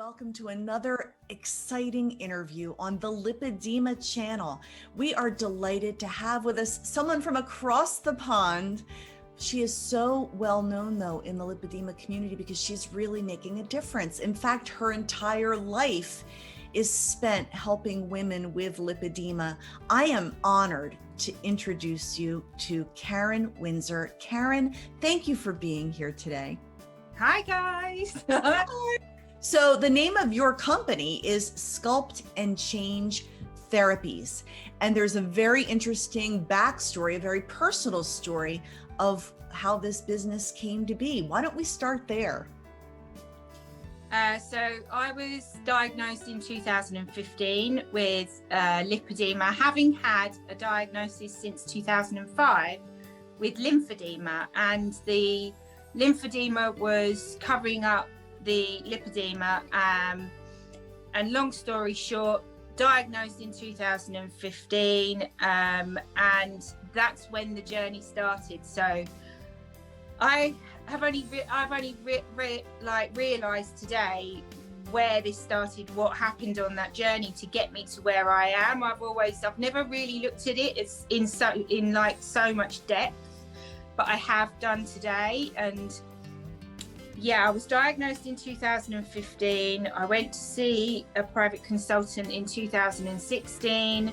welcome to another exciting interview on the Lipedema channel. We are delighted to have with us someone from across the pond. She is so well known, though, in the lipedema community because she's really making a difference. In fact, her entire life is spent helping women with lipedema. I am honored to introduce you to Karen Windsor. Karen, thank you for being here today. Hi, guys. So the name of your company is Sculpt and Change Therapies. And there's a very interesting backstory, a very personal story of how this business came to be. Why don't we start there? So I was diagnosed in 2015 with lipedema, having had a diagnosis since 2005 with lymphedema, and the lymphedema was covering up the lipedema, and long story short, diagnosed in 2015, and that's when the journey started. So I've only realized today where this started, what happened on that journey to get me to where I am. I've never really looked at it as in so much depth, but I have done today. And yeah, I was diagnosed in 2015. I went to see a private consultant in 2016.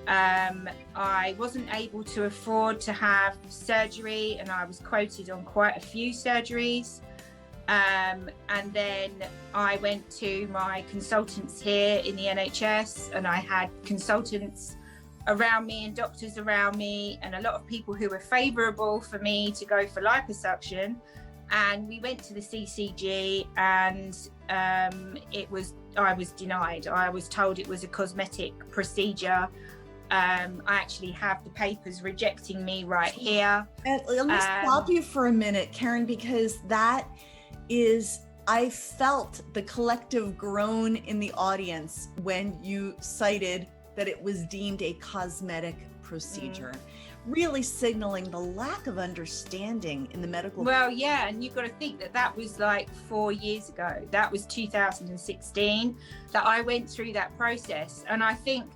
I wasn't able to afford to have surgery, and I was quoted on quite a few surgeries. And then I went to my consultants here in the NHS, and I had consultants around me and doctors around me and a lot of people who were favourable for me to go for liposuction. And we went to the CCG, and I was denied. I was told it was a cosmetic procedure. I actually have the papers rejecting me right here. Let me stop you for a minute, Karen, because I felt the collective groan in the audience when you cited that it was deemed a cosmetic procedure. Really signaling the lack of understanding in the medical. Well, yeah, and you've got to think that was like 4 years ago. That was 2016 that I went through that process. And I think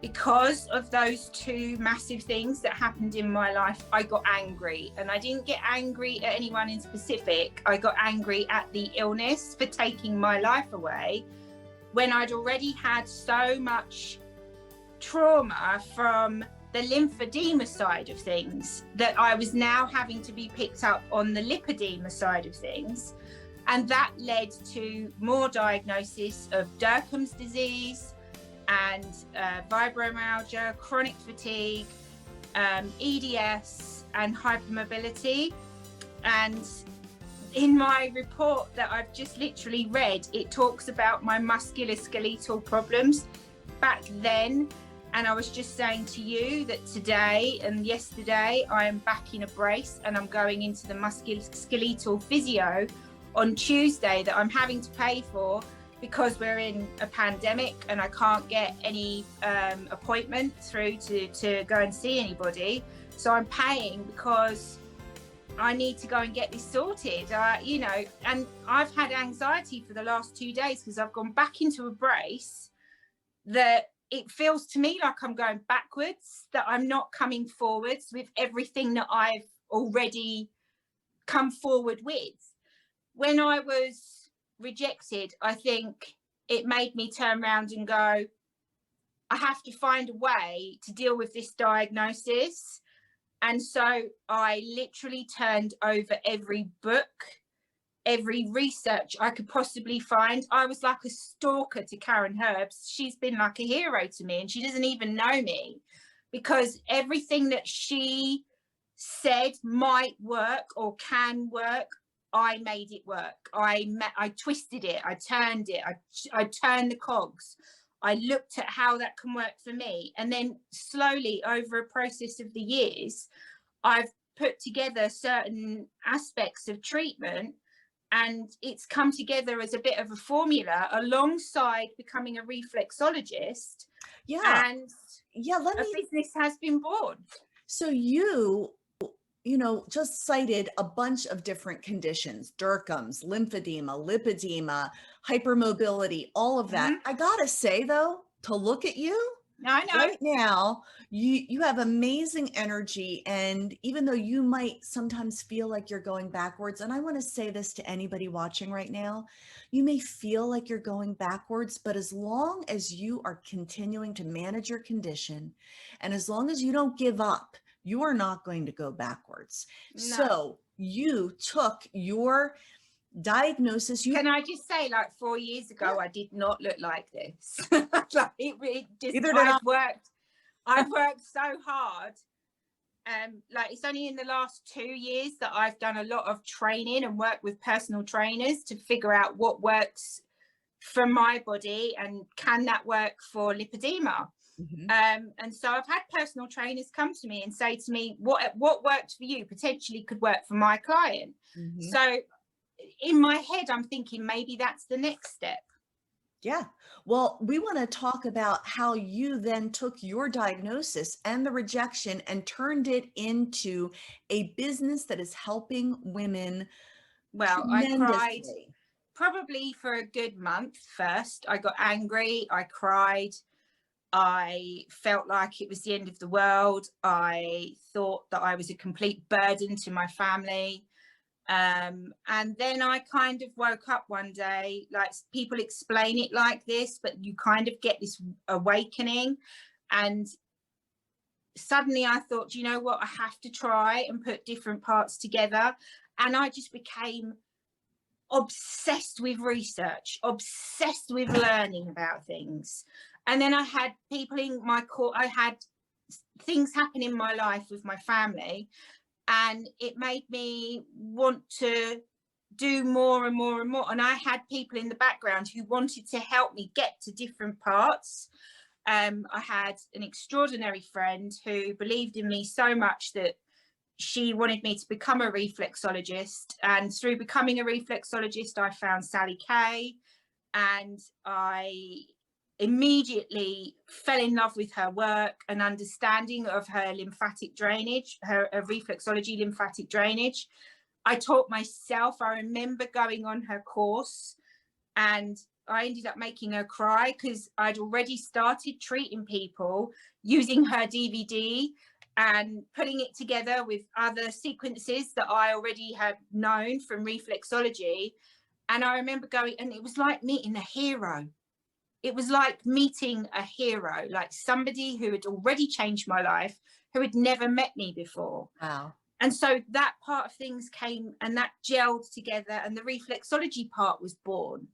because of those two massive things that happened in my life, I got angry. And I didn't get angry at anyone in specific. I got angry at the illness for taking my life away when I'd already had so much trauma from the lymphedema side of things that I was now having to be picked up on the lipedema side of things. And that led to more diagnosis of Derkham's disease and fibromyalgia, chronic fatigue, EDS and hypermobility. And in my report that I've just literally read, it talks about my musculoskeletal problems back then. And I was just saying to you that today and yesterday I am back in a brace, and I'm going into the musculoskeletal physio on Tuesday that I'm having to pay for because we're in a pandemic and I can't get any appointment through to go and see anybody. So I'm paying because I need to go and get this sorted, and I've had anxiety for the last 2 days because I've gone back into a brace that it feels to me like I'm going backwards, that I'm not coming forwards with everything that I've already come forward with. When I was rejected, I think it made me turn around and go, I have to find a way to deal with this diagnosis. And so I literally turned over every book, every research I could possibly find. I was like a stalker to Karen Herbst. She's been like a hero to me, and she doesn't even know me, because everything that she said might work or can work, I made it work. I twisted it, I turned it, I turned the cogs. I looked at how that can work for me. And then slowly over a process of the years, I've put together certain aspects of treatment, and it's come together as a bit of a formula alongside becoming a reflexologist. Yeah. And a business has been born. So you just cited a bunch of different conditions: Derkums, lymphedema, lipedema, hypermobility, all of that. I gotta say though, to look at you I know. right now, you have amazing energy. And even though you might sometimes feel like you're going backwards, and I want to say this to anybody watching right now, you may feel like you're going backwards, but as long as you are continuing to manage your condition, and as long as you don't give up, you are not going to go backwards. No. So you took your diagnosis. Can I just say, like 4 years ago, I did not look like this. Like it just, Either did I. I've worked so hard. Like it's only in the last 2 years that I've done a lot of training and work with personal trainers to figure out what works for my body and can that work for lipedema. And so I've had personal trainers come to me and say to me, what worked for you potentially could work for my client. So in my head, I'm thinking maybe that's the next step. Yeah. Well, we want to talk about how you then took your diagnosis and the rejection and turned it into a business that is helping women. Well, I cried probably for a good month first. I got angry. I cried. I felt like it was the end of the world. I thought that I was a complete burden to my family. And then I kind of woke up one day, like people explain it like this, but you kind of get this awakening. And suddenly I thought, you know what, I have to try and put different parts together. And I just became obsessed with research, obsessed with learning about things. And then I had people in my court, I had things happen in my life with my family. And it made me want to do more and more and more. And I had people in the background who wanted to help me get to different parts. I had an extraordinary friend who believed in me so much that she wanted me to become a reflexologist. And through becoming a reflexologist, I found Sally Kay, and I immediately fell in love with her work and understanding of her lymphatic drainage, her reflexology lymphatic drainage. I taught myself. I remember going on her course and I ended up making her cry because I'd already started treating people using her DVD and putting it together with other sequences that I already had known from reflexology. And I remember going, and it was like meeting a hero. It was like meeting a hero, like somebody who had already changed my life, who had never met me before. Wow. And so that part of things came and that gelled together, and the reflexology part was born.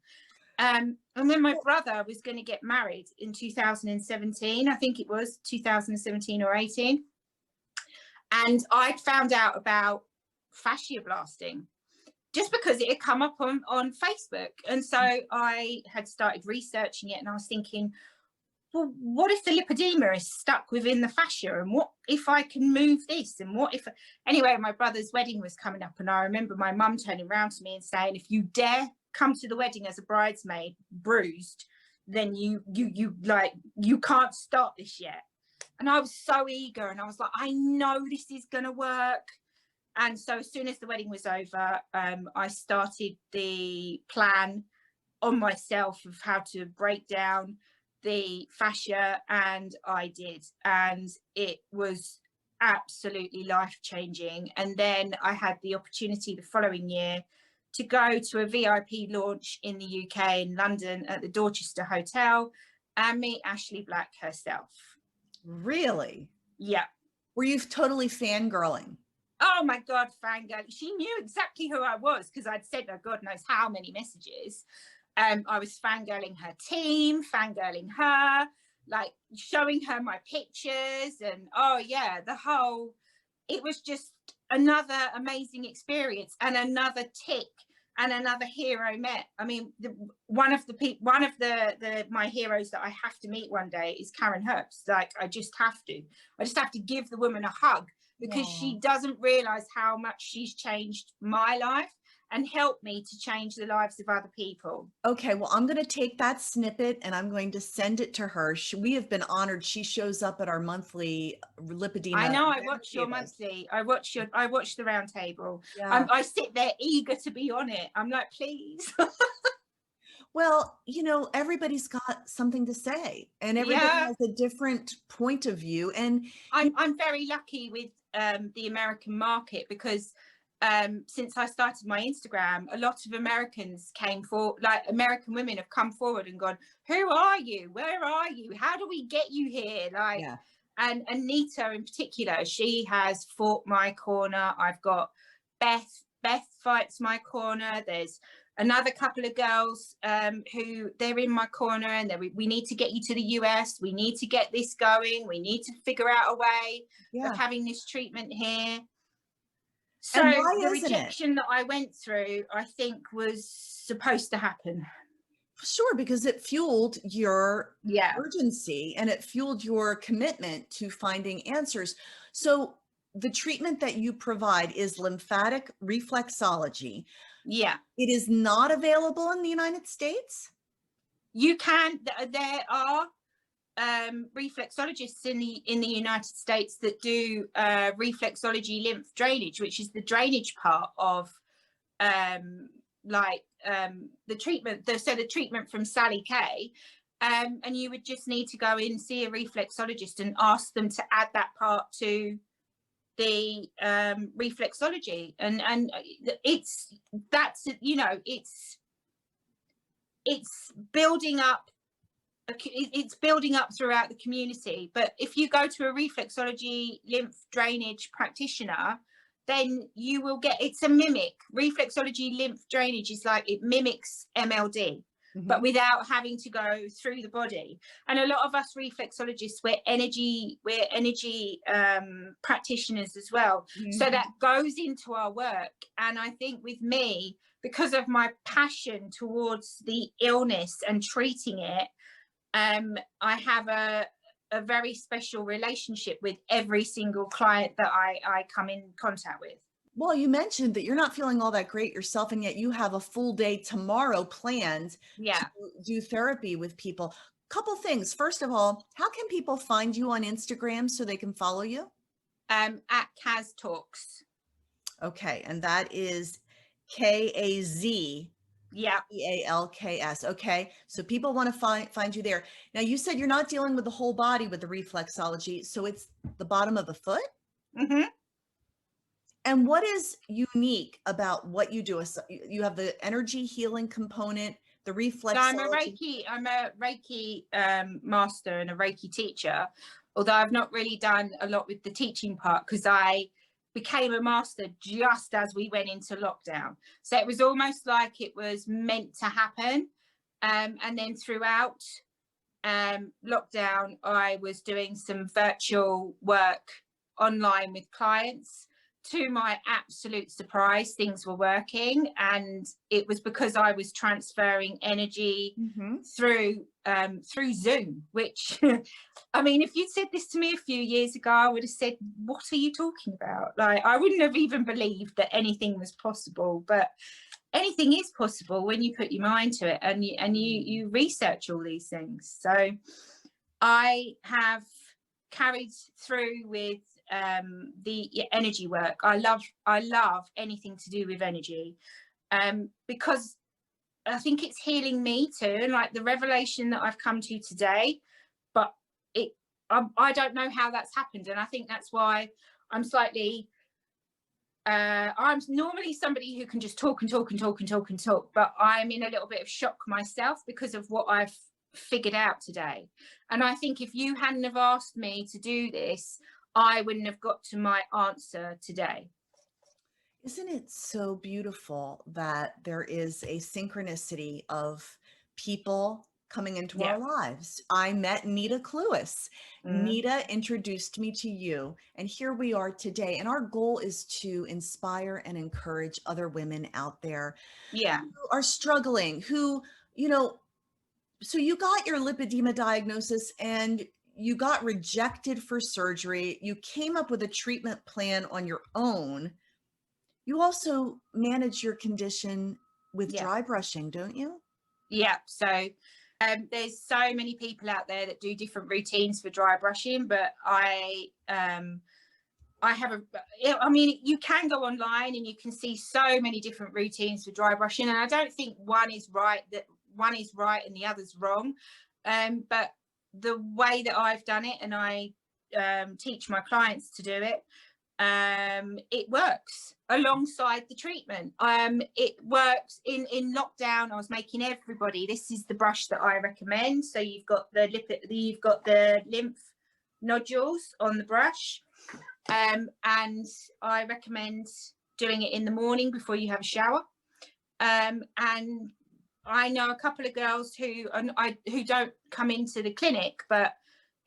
And then my brother was going to get married in 2017. I think it was 2017 or 18. And I'd found out about fascia blasting, just because it had come up on Facebook. And so I had started researching it, and I was thinking, well, what if the lipedema is stuck within the fascia? And what if I can move this? And what if... Anyway, my brother's wedding was coming up, and I remember my mum turning around to me and saying, if you dare come to the wedding as a bridesmaid bruised, then you can't start this yet. And I was so eager, and I was like, I know this is going to work. And so as soon as the wedding was over, I started the plan on myself of how to break down the fascia, and I did. And it was absolutely life-changing. And then I had the opportunity the following year to go to a VIP launch in the UK in London at the Dorchester Hotel and meet Ashley Black herself. Really? Yeah. Were you totally fangirling? Oh my God, fangirl. She knew exactly who I was because I'd sent her God knows how many messages. I was fangirling her team, fangirling her, like showing her my pictures, and oh yeah, it was just another amazing experience and another tick and another hero met. I mean, one of my heroes that I have to meet one day is Karen Herbst. Like I just have to give the woman a hug, because she doesn't realize how much she's changed my life and help me to change the lives of other people. Okay, well, I'm going to take that snippet and I'm going to send it to her. We have been honored. She shows up at our monthly I lipedema know, I watch your roundtables. monthly. I watch the roundtable. Yeah. I sit there eager to be on it. I'm like, please. Well, everybody's got something to say and everybody Yeah. has a different point of view. And I'm very lucky with the American market because since I started my Instagram, a lot of Americans came for, like American women have come forward and gone, who are you? Where are you? How do we get you here? Like, yeah. and Anita in particular, she has fought my corner. I've got Beth fights my corner. There's another couple of girls who they're in my corner and we need to get you to the US. We need to get this going. We need to figure out a way of having this treatment here. So the rejection that I went through, I think, was supposed to happen. Sure, because it fueled your urgency and it fueled your commitment to finding answers. So the treatment that you provide is lymphatic reflexology. Yeah. It is not available in the United States? You can, there are reflexologists in the United States that do reflexology lymph drainage, which is the drainage part of the treatment. So the treatment from Sally Kay, and you would just need to go in, see a reflexologist and ask them to add that part to the reflexology, and it's building up. It's building up throughout the community. But if you go to a reflexology lymph drainage practitioner, then you will get, it's a mimic. Reflexology lymph drainage is like, it mimics MLD, but without having to go through the body. And a lot of us reflexologists, we're energy practitioners as well. So that goes into our work. And I think with me, because of my passion towards the illness and treating it, I have a very special relationship with every single client that I come in contact with. Well, you mentioned that you're not feeling all that great yourself, and yet you have a full day tomorrow planned to do therapy with people. Couple things. First of all, how can people find you on Instagram so they can follow you? At Kaz Talks. Okay, and that is Kaz. Yeah. EALKS. Okay. So people want to find you there. Now you said you're not dealing with the whole body with the reflexology. So it's the bottom of the foot. And what is unique about what you do? You have the energy healing component, the reflexology. So I'm a Reiki master and a Reiki teacher, although I've not really done a lot with the teaching part because I became a master just as we went into lockdown. So it was almost like it was meant to happen. And then throughout lockdown, I was doing some virtual work online with clients. To my absolute surprise, things were working, and it was because I was transferring energy through Zoom, which I mean, if you'd said this to me a few years ago, I would have said, what are you talking about? Like, I wouldn't have even believed that anything was possible, but anything is possible when you put your mind to it and you research all these things. So I have carried through with the energy work. I love anything to do with energy, because I think it's healing me too, and like the revelation that I've come to today. But I don't know how that's happened, and I think that's why I'm slightly. I'm normally somebody who can just talk and talk and talk and talk and talk, but I'm in a little bit of shock myself because of what I've figured out today. And I think if you hadn't have asked me to do this, I wouldn't have got to my answer today. Isn't it so beautiful that there is a synchronicity of people coming into our lives? I met Nita Cluis. Nita introduced me to you, and here we are today. And our goal is to inspire and encourage other women out there who are struggling, who, so you got your lipedema diagnosis and you got rejected for surgery. You came up with a treatment plan on your own. You also manage your condition with Yeah. dry brushing, don't you? Yeah. So there's so many people out there that do different routines for dry brushing, but I have I mean, you can go online and you can see so many different routines for dry brushing, and I don't think one is right and the other's wrong. But the way that I've done it, and I teach my clients to do it, it works alongside the treatment. It works in lockdown. I was making everybody, this is the brush that I recommend. So you've got the lymph nodules on the brush. And I recommend doing it in the morning before you have a shower. And I know a couple of girls who don't come into the clinic, but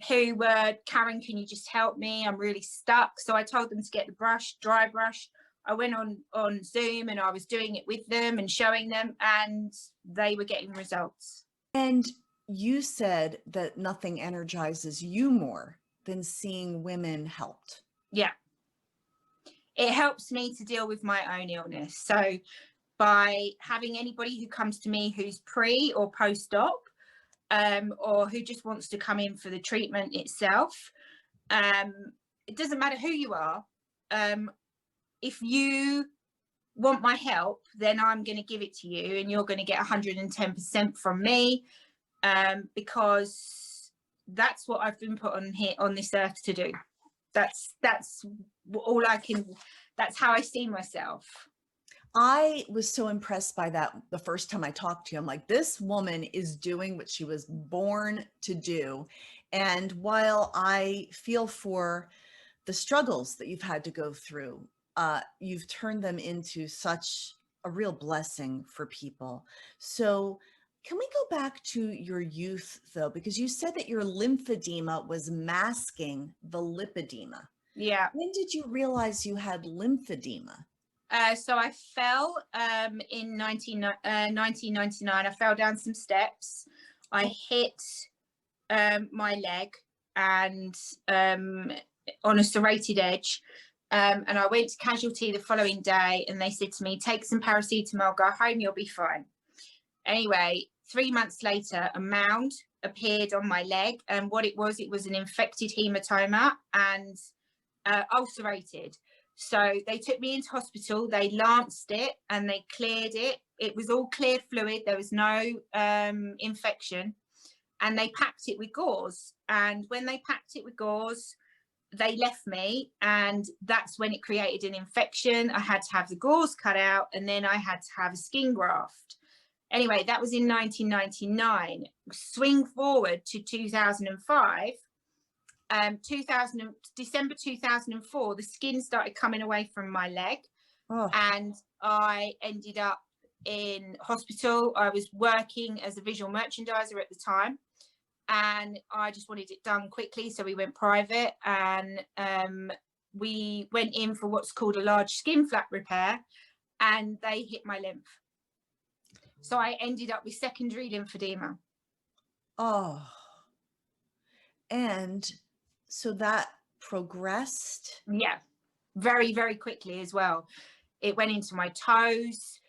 who were, Karen, can you just help me? I'm really stuck. So I told them to get the brush, dry brush. I went on Zoom and I was doing it with them and showing them, and they were getting results. And you said that nothing energizes you more than seeing women helped. Yeah. It helps me to deal with my own illness. So by having anybody who comes to me who's pre or post-op, or who just wants to come in for the treatment itself, it doesn't matter who you are. If you want my help, then I'm going to give it to you, and you're going to get 110% from me, because that's what I've been put on here on this earth to do. That's all I can. That's how I see myself. I was so impressed by that the first time I talked to you. I'm like, this woman is doing what she was born to do. And while I feel for the struggles that you've had to go through, you've turned them into such a real blessing for people. So can we go back to your youth though? Because you said that your lymphedema was masking the lipedema. Yeah. When did you realize you had lymphedema? So I fell in 1999. I fell down some steps. I hit my leg and on a serrated edge. And I went to casualty the following day, and they said to me, take some paracetamol, go home, you'll be fine. Anyway, 3 months later, a mound appeared on my leg, and what it was an infected hematoma and ulcerated. So they took me into hospital, they lanced it and they cleared it. It was all clear fluid, there was no infection, and they packed it with gauze. And when they packed it with gauze, they left me, and that's when it created an infection. I had to have the gauze cut out, and then I had to have a skin graft. Anyway, that was in 1999. Swing forward to 2005. December 2004, the skin started coming away from my leg. And I ended up in hospital. I was working as a visual merchandiser at the time, and I just wanted it done quickly, so we went private, and we went in for what's called a large skin flap repair, and they hit my lymph. So I ended up with secondary lymphedema. Oh, and so that progressed? Yeah, very, very quickly as well. It went into my toes.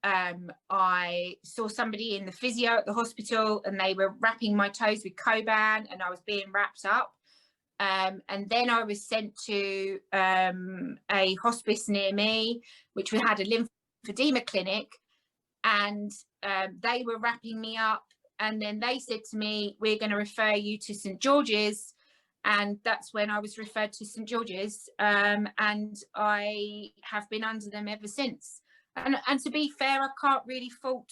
I saw somebody in the physio at the hospital, and they were wrapping my toes with Coban, and I was being wrapped up. And then I was sent to a hospice near me, which we had a lymphedema clinic, and they were wrapping me up. And then they said to me, we're going to refer you to St. George's. And that's when I was referred to St. George's. And I have been under them ever since. And to be fair, I can't really fault,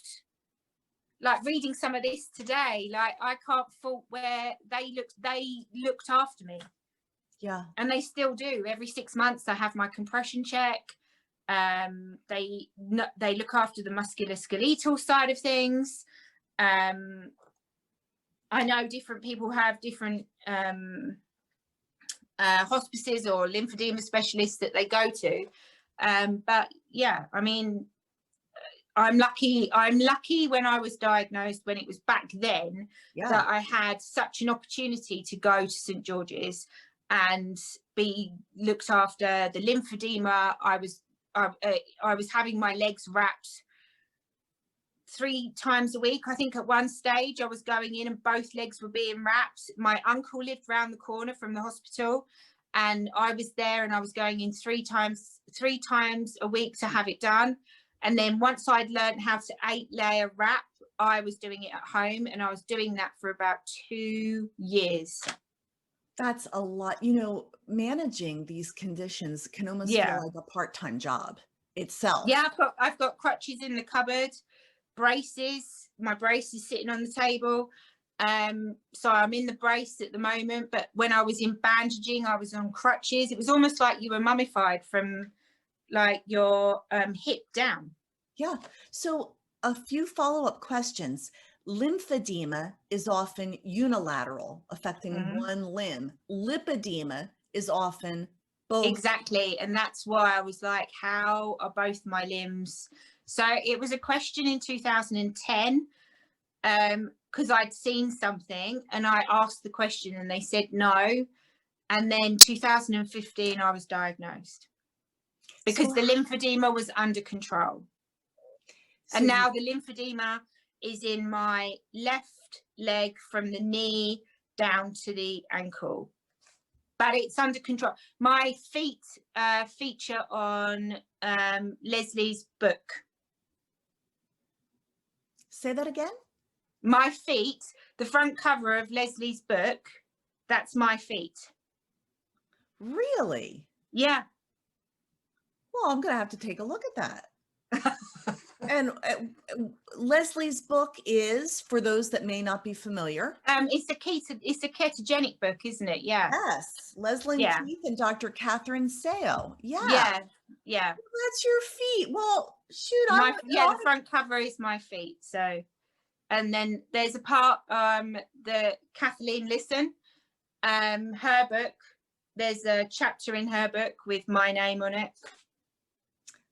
like reading some of this today, like I can't fault where they looked after me. Yeah. And they still do. Every 6 months I have my compression check. They look after the musculoskeletal side of things. I know different people have different hospices or lymphedema specialists that they go to. But yeah, I mean, I'm lucky when I was diagnosed, when it was back then, that I had such an opportunity to go to St. George's and be looked after. The lymphedema, I was I was having my legs wrapped 3 times a week. I think at one stage I was going in and both legs were being wrapped. My uncle lived round the corner from the hospital, and I was there, and I was going in 3 times a week to have it done. And then once I'd learned how to 8-layer wrap, I was doing it at home, and I was doing that for about 2 years. That's a lot. Managing these conditions can almost feel Yeah. like a part-time job itself. Yeah, I've got crutches in the cupboard, braces. My brace is sitting on the table. So I'm in the brace at the moment, but when I was in bandaging, I was on crutches. It was almost like you were mummified from like your hip down. Yeah. So a few follow-up questions. Lymphedema is often unilateral, affecting one limb. Lipedema is often both. Exactly. And that's why I was like, how are both my limbs? So it was a question in 2010, because I'd seen something and I asked the question and they said no. And then 2015, I was diagnosed because the lymphedema was under control. And now the lymphedema is in my left leg from the knee down to the ankle, but it's under control. My feet feature on Leslie's book. Say that again? My feet, the front cover of Leslie's book, that's my feet. Really? Yeah. Well, I'm going to have to take a look at that. And Leslie's book is, for those that may not be familiar. It's a ketogenic book, isn't it? Yeah. Yes. Leslie Keith and Dr. Catherine Seo. Yeah. Yeah. Yeah. That's your feet. Well, shoot. The front cover is my feet. So, and then there's a part, the Kathleen Listen, her book. There's a chapter in her book with my name on it.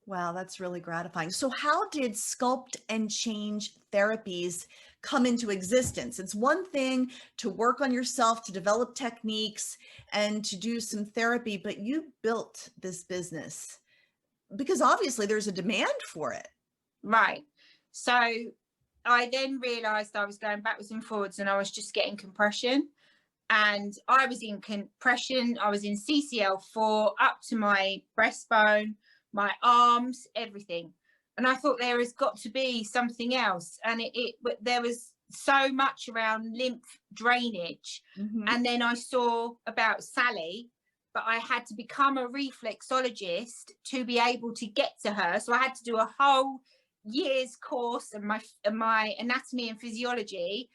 Wow, that's really gratifying. So how did sculpt and change therapies come into existence? It's one thing to work on yourself, to develop techniques and to do some therapy, but you built this business because obviously there's a demand for it. Right. So I then realized I was going backwards and forwards and I was just getting compression. And I was in compression. I was in CCL4 up to my breastbone, my arms, everything. And I thought there has got to be something else. And there was so much around lymph drainage. And then I saw about Sally, but I had to become a reflexologist to be able to get to her. So I had to do a whole year's course of my anatomy and physiology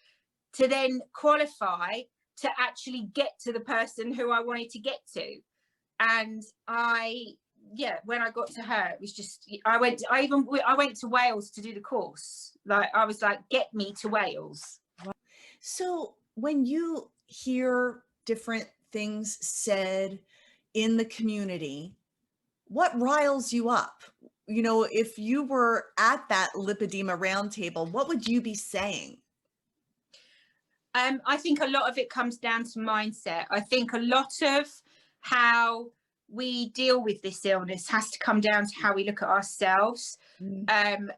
to then qualify to actually get to the person who I wanted to get to. And when I got to her, it was just, I went to Wales to do the course. Like, I was like, get me to Wales. So when you hear different things said in the community, what riles you up? If you were at that lipedema roundtable, what would you be saying? I think a lot of it comes down to mindset. I think a lot of how we deal with this illness has to come down to how we look at ourselves. I'm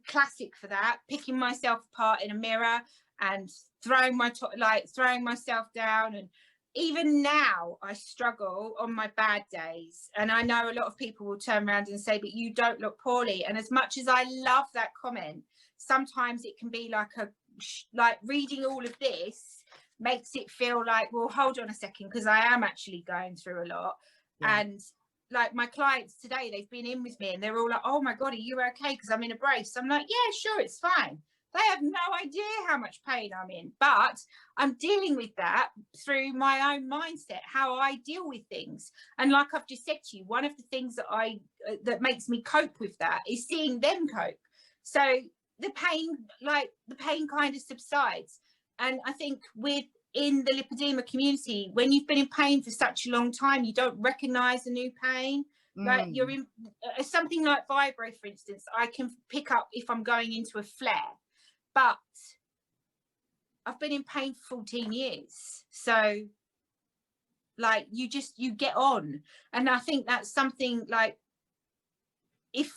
classic for that, picking myself apart in a mirror and throwing myself down. And even now I struggle on my bad days. And I know a lot of people will turn around and say, but you don't look poorly. And as much as I love that comment, sometimes it can be like reading all of this makes it feel like, well, hold on a second, because I am actually going through a lot. And like my clients today, they've been in with me and they're all like, oh my God, are you okay? Because I'm in a brace. I'm like, yeah, sure, it's fine. They have no idea how much pain I'm in, but I'm dealing with that through my own mindset, how I deal with things. And like I've just said to you, one of the things that makes me cope with that is seeing them cope. So the pain kind of subsides. And I think in the lipedema community, when you've been in pain for such a long time, you don't recognize the new pain. Like you're in something like vibro, for instance, I can pick up if I'm going into a flare, but I've been in pain for 14 years. So like you get on. And I think that's something like, if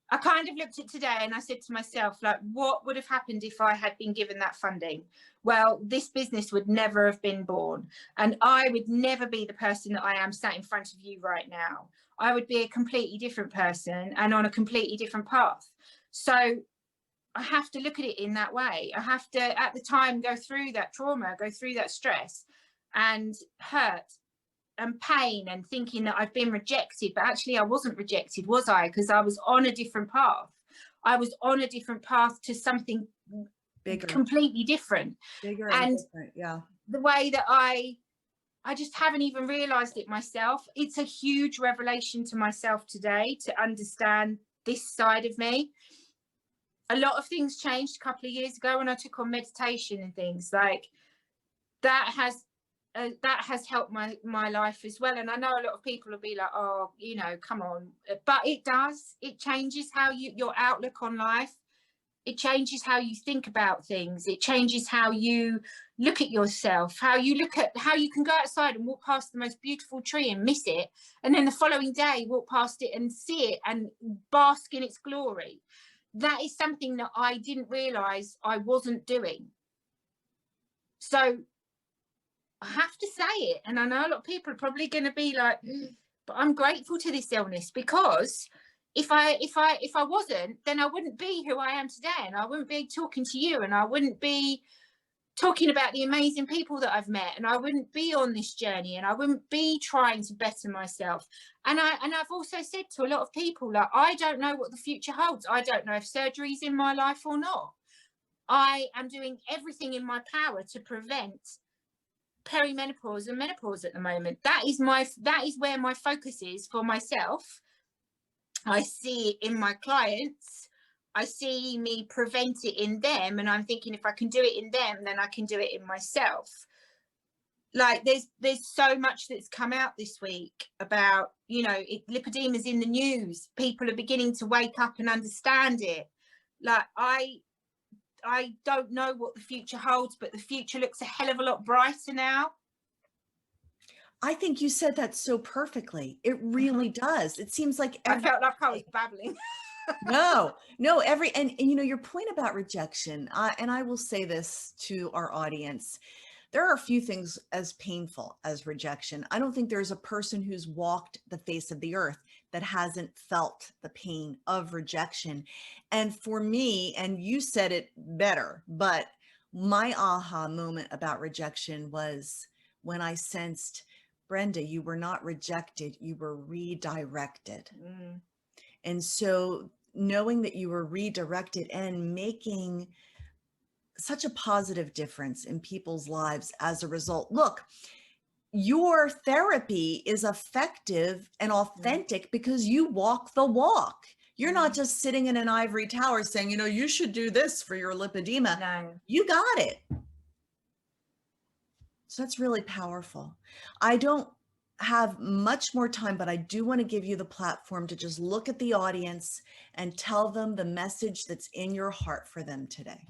I kind of looked at today and I said to myself, like, what would have happened if I had been given that funding? Well, this business would never have been born, and I would never be the person that I am sat in front of you right now. I would be a completely different person and on a completely different path. So I have to look at it in that way. I have to, at the time, go through that trauma, go through that stress and hurt and pain and thinking that I've been rejected, but actually I wasn't rejected, was I? Because I was on a different path. I was on a different path to something Bigger, completely different. bigger And different. Yeah. the way that I just haven't even realized it myself. It's a huge revelation to myself today to understand this side of me. A lot of things changed a couple of years ago when I took on meditation and things like that has helped my life as well. And I know a lot of people will be like, oh, you know, come on, but it changes how your outlook on life. It changes how you think about things. It changes how you look at yourself, how you can go outside and walk past the most beautiful tree and miss it, and then the following day walk past it and see it and bask in its glory. That is something that I didn't realize I wasn't doing. So I have to say it, and I know a lot of people are probably going to be like, but I'm grateful to this illness, because if I wasn't, then I wouldn't be who I am today, and I wouldn't be talking to you, and I wouldn't be talking about the amazing people that I've met, and I wouldn't be on this journey, and I wouldn't be trying to better myself. And I've also said to a lot of people, like, I don't know what the future holds. I don't know if surgery's in my life or not. I am doing everything in my power to prevent perimenopause and menopause at the moment. That is where my focus is for myself. I see it in my clients. I see me prevent it in them, and I'm thinking, if I can do it in them, then I can do it in myself. Like there's so much that's come out this week about, you know, lipedema is in the news. People are beginning to wake up and understand it. Like I don't know what the future holds, but the future looks a hell of a lot brighter now. I think you said that so perfectly. It really does. It seems like I felt like I was babbling. no, and you know, your point about rejection, and I will say this to our audience. There are a few things as painful as rejection. I don't think there's a person who's walked the face of the earth that hasn't felt the pain of rejection. And for me, and you said it better, but my aha moment about rejection was when I sensed, Brenda, you were not rejected, you were redirected. And so knowing that you were redirected and making such a positive difference in people's lives as a result. Look, your therapy is effective and authentic because you walk the walk. You're not just sitting in an ivory tower saying, you know, you should do this for your lipedema. No. You got it. So that's really powerful. I don't have much more time, but I do want to give you the platform to just look at the audience and tell them the message that's in your heart for them today.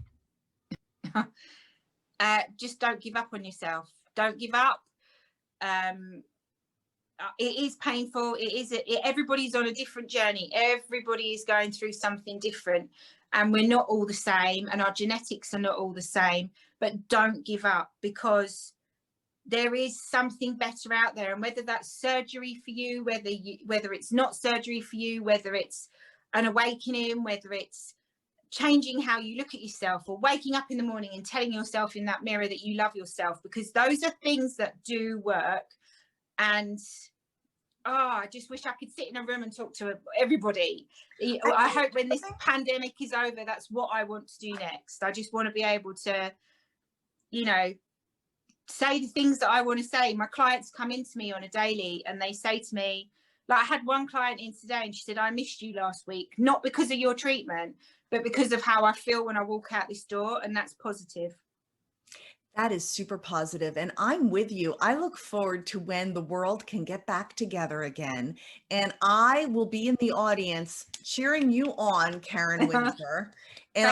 Just don't give up on yourself. Don't give up. It is painful. Everybody's on a different journey. Everybody is going through something different, and we're not all the same, and our genetics are not all the same. But don't give up, because there is something better out there. And whether that's surgery for you, whether it's not surgery for you, whether it's an awakening, whether it's changing how you look at yourself, or waking up in the morning and telling yourself in that mirror that you love yourself, because those are things that do work. And I just wish I could sit in a room and talk to everybody. I hope when this pandemic is over, that's what I want to do next. I just want to be able to, you know, say the things that I want to say. My clients come into me on a daily and they say to me, like, I had one client in today and she said, I missed you last week, not because of your treatment, but because of how I feel when I walk out this door. And that's positive. That is super positive. And I'm with you. I look forward to when the world can get back together again. And I will be in the audience cheering you on, Karen Windsor. And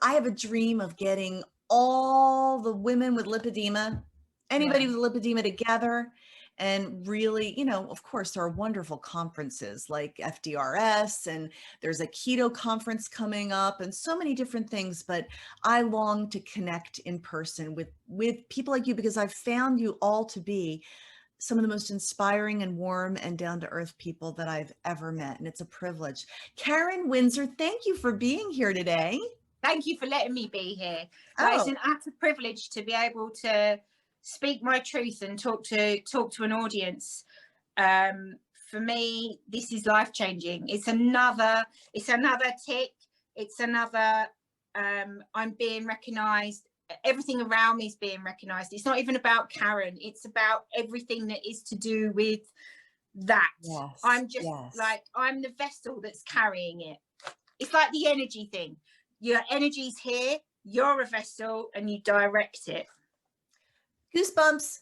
I have a dream of getting all the women with lipedema anybody Yeah. with lipedema together. And really, you know, of course, there are wonderful conferences like FDRS, and there's a keto conference coming up, and so many different things. But I long to connect in person with people like you, because I've found you all to be some of the most inspiring and warm and down to earth people that I've ever met. And it's a privilege. Karen Windsor, thank you for being here today. Thank you for letting me be here. Like, it's Oh, an utter privilege to be able to speak my truth and talk to an audience. For me, this is life changing. It's another tick. It's another. I'm being recognised. Everything around me is being recognised. It's not even about Karen. It's about everything that is to do with that. yes, I'm just yes. like, I'm the vessel that's carrying it. It's like the energy thing. Your energy's here, you're a vessel, and you direct it. Goosebumps.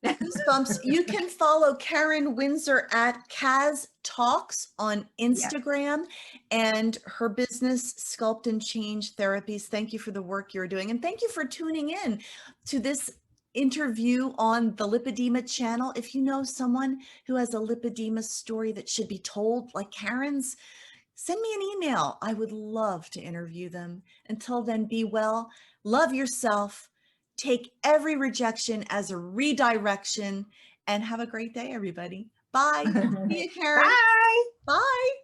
Goosebumps. You can follow Karen Windsor at Kaz Talks on Yeah. Instagram, and her business, Sculpt and Change Therapies. Thank you for the work you're doing. And thank you for tuning in to this interview on the Lipedema channel. If you know someone who has a lipedema story that should be told, like Karen's, send me an email. I would love to interview them. Until then, be well, love yourself, take every rejection as a redirection, and have a great day, everybody. Bye. See you, Karen. Bye. Bye.